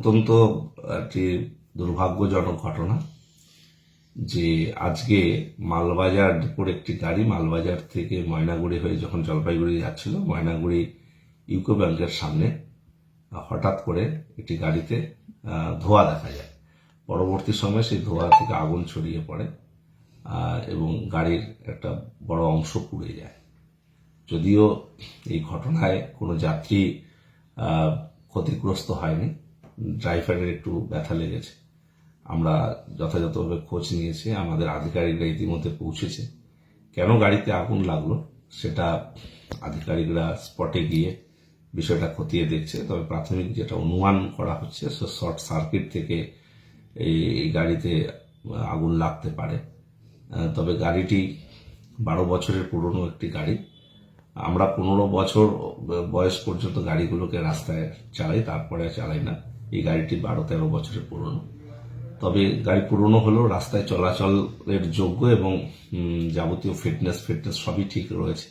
অত্যন্ত একটি দুর্ভাগ্যজনক ঘটনা যে আজকে মালবাজার ডিপোর একটি গাড়ি মালবাজার থেকে ময়নাগুড়ি হয়ে যখন জলপাইগুড়ি যাচ্ছিল, ময়নাগুড়ি ইউকো ব্যাংকের সামনে হঠাৎ করে একটি গাড়িতে ধোঁয়া দেখা যায়। পরবর্তী সময়ে সেই ধোঁয়া থেকে আগুন ছড়িয়ে পড়ে এবং গাড়ির একটা বড় অংশ পুড়ে যায়। যদিও এই ঘটনায় কোনো যাত্রী ক্ষতিগ্রস্ত হয়নি, ড্রাইভারের একটু ব্যথা লেগেছে। আমরা যথাযথভাবে খোঁজ নিয়েছি, আমাদের আধিকারিকরা ইতিমধ্যে পৌঁছেছে। কেন গাড়িতে আগুন লাগলো সেটা আধিকারিকরা স্পটে গিয়ে বিষয়টা খতিয়ে দেখছে। তবে প্রাথমিক যেটা অনুমান করা হচ্ছে শর্ট সার্কিট থেকে এই গাড়িতে আগুন লাগতে পারে। তবে গাড়িটি 12 বছরের পুরনো একটি গাড়ি। আমরা 15 বছর বয়স পর্যন্ত গাড়িগুলোকে রাস্তায় চালাই, তারপরে চালাই না। এই গাড়িটি 12-13 বছরের পুরনো। তবে গাড়ি পুরনো হলেও রাস্তায় চলাচলের যোগ্য এবং যাবতীয় ফিটনেস সবই ঠিক রয়েছে।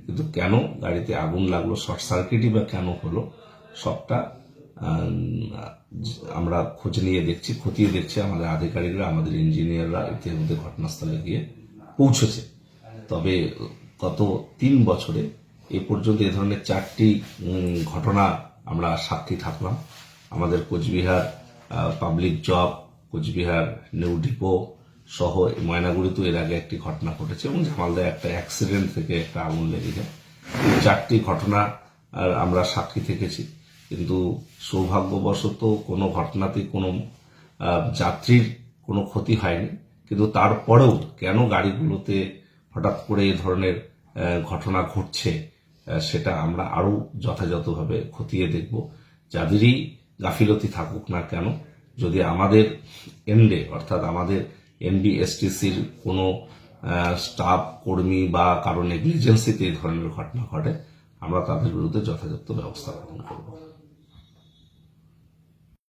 কিন্তু কেন গাড়িতে আগুন লাগলো, শর্ট সার্কিটই বা কেন হলো, সবটা আমরা খোঁজ নিয়ে দেখছি, খতিয়ে দেখছি। আমাদের আধিকারিকরা, আমাদের ইঞ্জিনিয়াররা ইতিমধ্যে ঘটনাস্থলে গিয়ে পৌঁছেছে। তবে গত 3 বছরে এ পর্যন্ত এ ধরনের 4টি ঘটনা আমরা সাক্ষী থাকলাম। আমাদের কোচবিহার পাবলিক জব, কোচবিহার নিউ ডিপো সহ ময়নাগুড়িতেও এর আগে একটি ঘটনা ঘটেছে এবং জামালদায় একটা অ্যাক্সিডেন্ট থেকে একটা আগুন লেগে যায়। এই 4টি ঘটনা আমরা সাক্ষী থেকেছি। কিন্তু সৌভাগ্যবশত কোনো ঘটনাতেই কোনো যাত্রীর কোনো ক্ষতি হয়নি। কিন্তু তারপরেও কেন গাড়িগুলোতে হঠাৎ করে এই ধরনের ঘটনা ঘটছে সেটা আমরা আরো যথাযথভাবে খতিয়ে দেখব। যাদেরই গাফিলতি থাকুক না কেন, যদি আমাদের এন্ডে অর্থাৎ আমাদের এনবিএসটিসির কোনো স্টাফ কর্মী বা কারো নেগলিজেন্সিতে এই ধরনের ঘটনা ঘটে, আমরা তাদের বিরুদ্ধে যথাযথ ব্যবস্থা গ্রহণ করব।